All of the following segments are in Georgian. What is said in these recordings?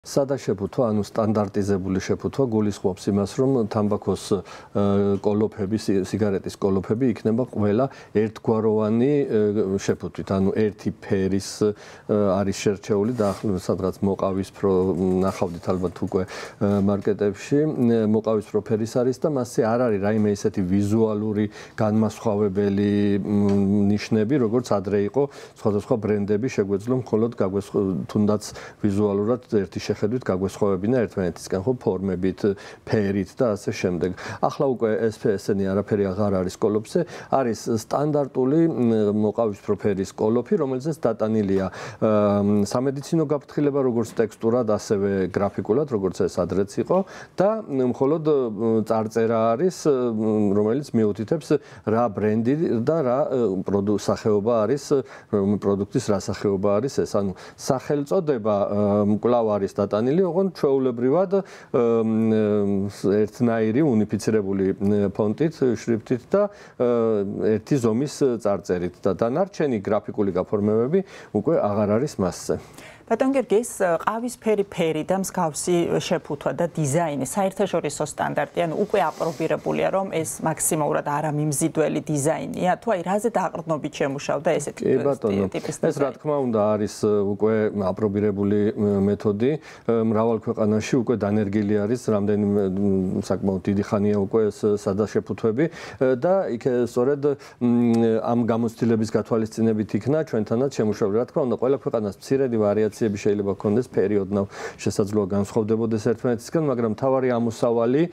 სადა შეფუთვა, ანუ სტანდარტიზებული შეფუთვა გულისხმობს იმას, რომ თამბაქოს კოლოფები, სიგარეტის კოლოფები იქნება ყველა ერთგვაროვანი შეფუთვით, ანუ ერთი ფერის არის შერჩეული და სადღაც მოყავისფრო ნახავდით ალბათ უკვე მარკეტებში, მოყავისფრო ფერის არის და მასზე არ არის რაიმე ისეთი ვიზუალური განმასხვავებელი ნიშნები, როგორც ადრე იყო სხვადასხვა ბრენდები შეგვეძლო მხოლოდ თუნდაც ვიზუალურად ერთი შეხედვით გაგვესხვავებინა ერთმანეთისგან ხო ფორმებით, ფერით და ასე შემდეგ. ახლა უკვე ესენი არაფერი აღარ არის კოლოფზე, არის სტანდარტული მოყავისფრო ფერის კოლოფი, რომელზეც დატანილია სამედიცინო გაფრთხილება, როგორც ტექსტურად, ასევე გრაფიკულად, როგორც ეს ადრეც იყო და მხოლოდ წარწერა არის, რომელიც მიუთითებს რა ბრენდი და რა სახეობა არის, პროდუქტის რა სახეობა არის ეს. ანუ სახელწოდება კვლავ არის დატანილი, ოღონდ ჩვეულებრივად ერთნაირი უნიფიცირებული ფონტით, შრიფტით და ერთი ზომის წარწერით და დანარჩენი გრაფიკული გაფორმებები უკვე აღარ არის მასზე. ბატონ გერგი, ეს ყავისფერი ფერი და მსგავსი შეფუთვა და დიზაინი საერთაშორისო სტანდარტი, ანუ უკვე აპრობირებულია, რომ ეს მაქსიმალურად არამიმზიდველი დიზაინია, თუ აი რაზე დაყრდნობით შემუშავდა ესეთი ტიპის ეს რა თქმა უნდა არის უკვე აპრობირებული მეთოდი, მრავალ ქვეყანაში უკვე დანერგილი არის, რამდენიმე საკმაოდ დიდი ხანია უკვე ეს სადა შეფუთვები და იქ სწორედ ამ გამოცდილების გათვალისწინებით იქნა ჩვენთანაც შემუშავება. რა თქმა უნდა, ყველა ქვეყანას მცირედი ვარიაცია შეიძლება ქონდეს პერიოდნავ შესაძლოა განსხვავდებოდეს ერთმანეთისგან, მაგრამ მთავარი ამოსავალი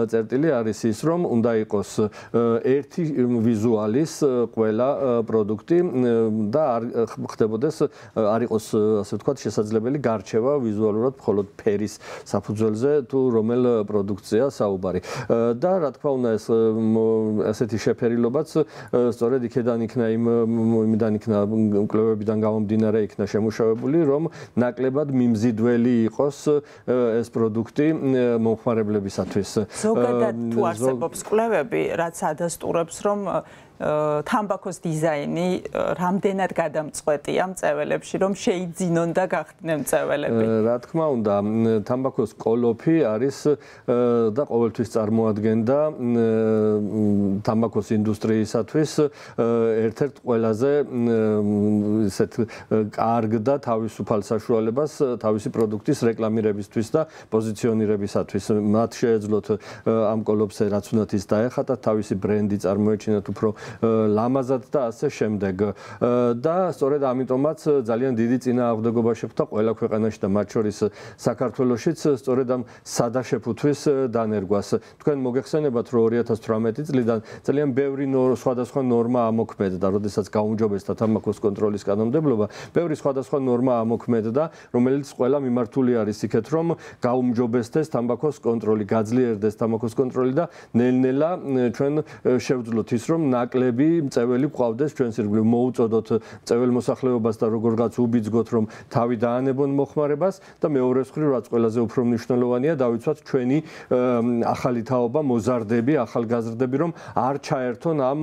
წერტილი არის ის, რომ უნდა იყოს ერთი ვიზუალის ყველა პროდუქტი და არ ხდებოდეს, არ იყოს ასე ვთქვათ შესაძლებელი გარჩევა ვიზუალურად მხოლოდ ფერის საფუძველზე თუ რომელ პროდუქცია საუბარი. და რა თქმა უნდა ეს ასეთი შეფერილობაც სწორედ იქიდან იქნა იმიდან იქნა კვლევებიდან გამომდინარე იქნა შემუშავებული, რომ ნაკლებად მიმზიდველი იყოს ეს პროდუქტი მომხმარებლებისათვის. ზოგადად თუ არსებობს კვლევები, რაც ადასტურებს, რომ თამბაქოს დიზაინი რამდენად გადამწყვეტია მწეველებში, რომ შეიძინონ და გახდნენ მწეველები. რა თქმა უნდა, თამბაქოს კოლოფი არის და ყოველთვის წარმოადგენდა თამბაქოს ინდუსტრიისათვის ერთ-ერთ ყველაზე ისეთ კარგ და თავისუფალ საშუალებას თავისი პროდუქტის რეკლამირებისთვის და პოზიციონირებისათვის. მათ შეეძლოთ ამ კოლოფზე რაც უნდათ ის დაეხატათ, თავისი ბრენდი წარმოეჩინათ უფრო ლამაზად და ასე შემდეგ. და სწორედ ამიტომაც ძალიან დიდი წინააღმდეგობა შეხვდა ყველა ქვეყანაში და მათ შორის საქართველოშიც სწორედ ამ სადა შეფუთვის დანერგვას. თქვენ მოგეხსენებათ, რომ 2018 წლიდან ძალიან ბევრი სხვადასხვა ნორმა ამოქმედდა, როდესაც გაუმჯობესდა თამბაქოს კონტროლის კანონმდებლობა, ბევრი სხვადასხვა ნორმა ამოქმედდა, რომელიც ყველა მიმართული არის იქეთ, რომ გაუმჯობესდეს თამბაქოს კონტროლი, გაძლიერდეს თამბაქოს კონტროლი და ნელ-ნელა ჩვენ შევძლოთ ის, რომ ნაკლები მწეველი გვყავდეს ჩვენს ირგვლივ, მოუწოდოთ მწეველ მოსახლეობას და როგორღაც უბიძგოთ, რომ თავი დაანებონ მოხმარებას და მეორეს მხრივ, რაც ყველაზე უფრო მნიშვნელოვანია, დავიცვათ ჩვენი ახალი თაობა, მოზარდები, ახალგაზრდები, რომ არ ჩაერთონ ამ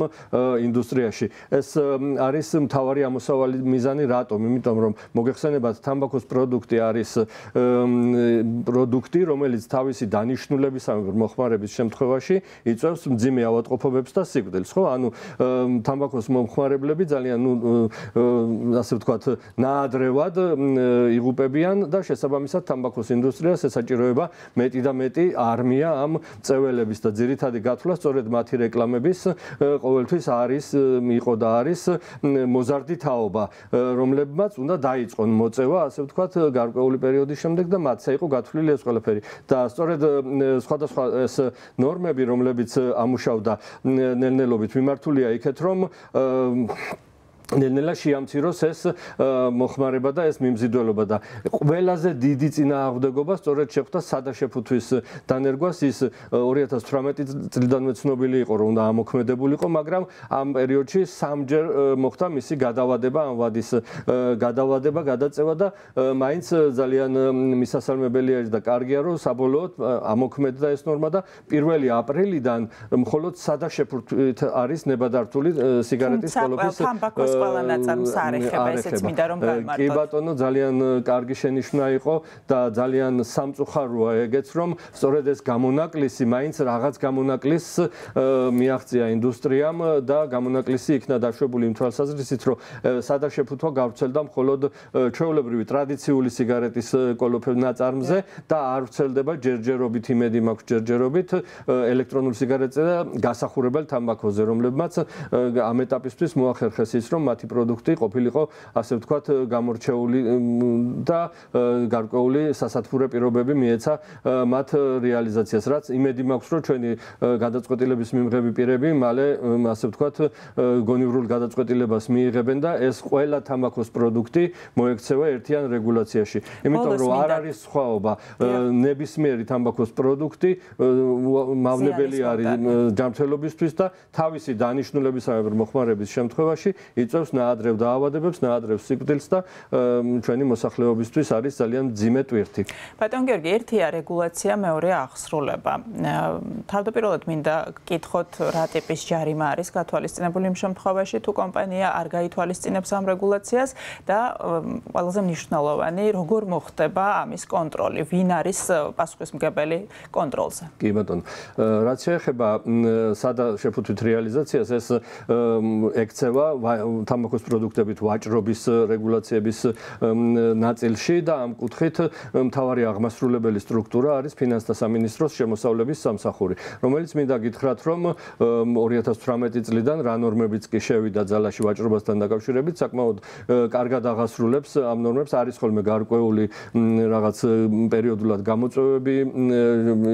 ინდუსტრიაში. ეს არის მთავარი ამოსავალი მიზანი, რატომ? იმიტომ რომ მოგეხსენებათ, თამბაქოს პროდუქტი არის პროდუქტი, რომელიც თავისი დანიშნულების ან მოხმარების შემთხვევაში იწვევს მძიმე ავადმყოფობებს და სიკვდილს, ხო? ანუ თამბაქოს მომხმარებლები ძალიან ასე ვთქვათ, ნაადრევად იღუპებიან და შესაბამისად თამბაქოს ინდუსტრიას ესაჭიროება მეტი და მეტი არმია ამ მწეველების და ძირითადი გათვლა სწორედ მათი რეკლამების ყოველთვის იყო და არის მოზარდი თაობა, რომლებმაც უნდა დაიწყონ მოწევა, ასე ვთქვათ, გარკვეული პერიოდის შემდეგ და მათზე იყო გათვლილი ეს ყველაფერი. და სწორედ სხვადასხვა ეს ნორმები, რომლებიც ამუშავდა ნელ-ნელობით მიმართულია იქეთ, რომ ნელ-ნელა შეამციროს ეს მოხმარება და ეს მიმზიდველობა და ყველაზე დიდი წინააღმდეგობა სწორედ შეხვდა სადა შეფუთვის დანერგვას. ის 2018 წლიდანვე ცნობილი იყო, რომ უნდა ამოქმედებულიყო, მაგრამ ამ პერიოდში სამჯერ მოხდა მისი გადავადება, ამ ვადის გადავადება, გადაწევა და მაინც ძალიან მისასალმებელი არის და კარგია, რომ საბოლოოდ ამოქმედდა ეს ნორმა და 1 აპრილიდან მხოლოდ სადა შეფუთვით არის ნებადართული სიგარეტის კოლოფის ყველა ნაწარმს არ ეხება, ესეც მინდა რომ გამარტოთ. კი ბატონო, ძალიან კარგი შენიშვნა იყო და ძალიან სამწუხაროა ეგეც, რომ სწორედ ეს გამონაკლისი მაინც რაღაც გამონაკლისს მიაღწია ინდუსტრიამ და გამონაკლისი იქნა დაშვებული იმ თვალსაზრისით, რომ სადა შეფუთვა გავრცელდა მხოლოდ ჩვეულებრივი ტრადიციული სიგარეტის კოლოფების ნაწარმზე და არ ვრცელდება ჯერჯერობით, იმედი მაქვს ჯერჯერობით ელექტრონულ სიგარეტზე და გასახურებელ თამბაქოზე, რომლებმაც ამ ეტაპისთვის მოახერხეს ის, რომ მათი პროდუქტი ყოფილიყო, ასე ვთქვათ, გამორჩეული და გარკვეული სასათბურე პირობები მიეცა მათ რეალიზაციას, რაც იმედი მაქვს, რომ ჩვენი გადაწყვეტილების მიმღები პირები მალე, ასე ვთქვათ, გონივრულ გადაწყვეტილებას მიიღებენ და ეს ყველა თამბაქოს პროდუქტი მოექცევა ერთიან რეგულაციაში. იმიტომ რომ არ არის სხვაობა ნებისმიერი თამბაქოს პროდუქტი მავნებელი არის ჯანმრთელობისთვის და თავისი დანიშნულებისამებრ მოხმარების შემთხვევაში იწვევს ნაადრევ დაავადებებს, ნაადრევ სიკვდილს და ჩვენი მოსახლეობისთვის არის ძალიან მძიმე ტვირთი. ბატონ გიორგი, ერთია რეგულაცია, მეორეა აღსრულება. თავდაპირველად მინდა გკითხოთ, რა ტიპის ჯარიმა არის გათვალისწინებული იმ შემთხვევაში, თუ კომპანია არ გაითვალისწინებს ამ რეგულაციას და ყველაზე მნიშვნელოვანი, როგორ მოხდება ამის კონტროლი, ვინ არის პასუხისმგებელი კონტროლზე? კი ბატონო, რაც შეეხება სადა შეფუთვით რეალიზაციას, ეს ექცევა თამბაქოს პროდუქტებით ვაჭრობის რეგულაციების ნაწილში და ამ კუთხით მთავარი აღმასრულებელი სტრუქტურა არის ფინანსთა სამინისტროს შემოსავლების სამსახური, რომელიც მინდა გითხრათ, რომ 2018 წლიდან რა ნორმებიც კი შევიდა ძალაში ვაჭრობასთან დაკავშირებით, საკმაოდ კარგად აღასრულებს ამ ნორმებს, არის ხოლმე გარკვეული რაღაც პერიოდულად გამოწვევები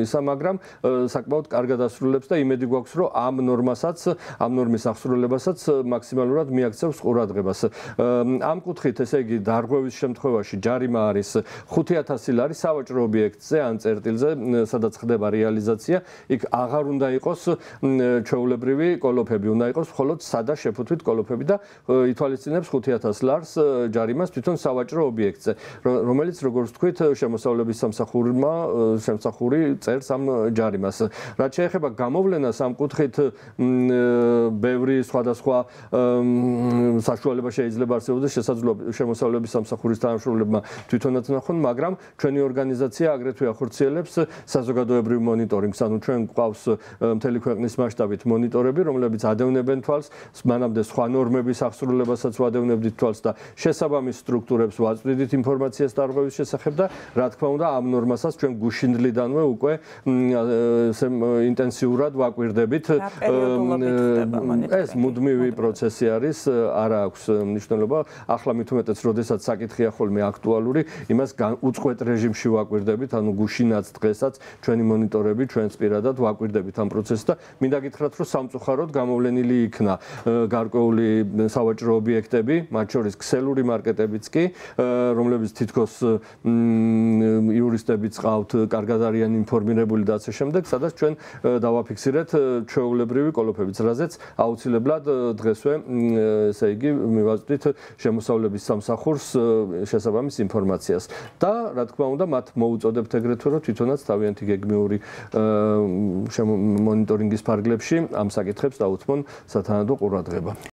ისა, მაგრამ საკმაოდ კარგად ასრულებს და იმედი გვაქვს, რომ ამ ნორმის აღსრულებასაც მაქსიმალურად მიაქცევს ყურადღებას. ამ კუთხით, ესე იგი, დარღვევის შემთხვევაში ჯარიმა არის 5000 ლარი სავაჭრო ობიექტზე ან წერტილზე, სადაც ხდება რეალიზაცია, იქ აღარ უნდა იყოს ჩვეულებრივი კოლოფები, უნდა იყოს მხოლოდ სადა შეფუთვით კოლოფები და ითვალისწინებს 5000 ლარს ჯარიმას თვითონ სავაჭრო ობიექტზე, რომელიც, როგორც ვთქვით, შემოსავლების სამსახური წერს ამ ჯარიმას. რაც შეეხება გამოვლენას, ამ კუთხით ბევრი სხვადასხვა საშუალება შეიძლება არსებობდეს შესაძლოა შემოსავლების სამსახურის თანამშრომლებმა თვითონაც ნახონ, მაგრამ ჩვენი ორგანიზაცია აგრეთვე ახორციელებს საზოგადოებრივ მონიტორინგს, ანუ ჩვენ გვყავს მთელი ქვეყნის მასშტაბით მონიტორები, რომლებიც ადევნებენ თვალს, მანამდე სხვა ნორმების აღსრულებასაც ვადევნებდით თვალს და შესაბამის სტრუქტურებს ვაწვდით ინფორმაციას დარღვევის შესახებ და რა თქმა უნდა ამ ნორმასაც ჩვენ გუშინდლიდანვე უკვე ინტენსიურად ვაკვირდებით. ეს მუდმივი პროცესი არის, არ აქვს მნიშვნელობა. ახლა მით უმეტეს, როდესაც საკითხია ხოლმე აქტუალური, იმას უწყვეტ რეჟიმში ვაკვირდებით, ანუ გუშინაც დღესაც ჩვენი მონიტორები ჩვენს პირადად ვაკვირდებით ამ პროცესს და მინდა გითხრათ, რომ სამწუხაროდ გამოვლენილი იქნა გარკვეული სავაჭრო ობიექტები, მათ შორის ქსელური მარკეტებიც კი, რომლებიც თითქოს იურისტებიც ყავთ, კარგად არიან ინფორმირებული და ასე შემდეგ, სადაც ჩვენ დავაფიქსირეთ ჩვეულებრივი კოლოფებიც, რაზეც აუცილებლად დღესვე, ესე იგი, მივაწვდით შემოსავლების სამსახურს შესაბამის ინფორმაციას. და რა თქმა უნდა, მათ მოუწოდებთ ეგრეთვე, რომ თვითონაც თავიანთი გეგმიური მონიტორინგის ფარგლებში ამ საკითხებს დაუთმონ სათანადო ყურადღება.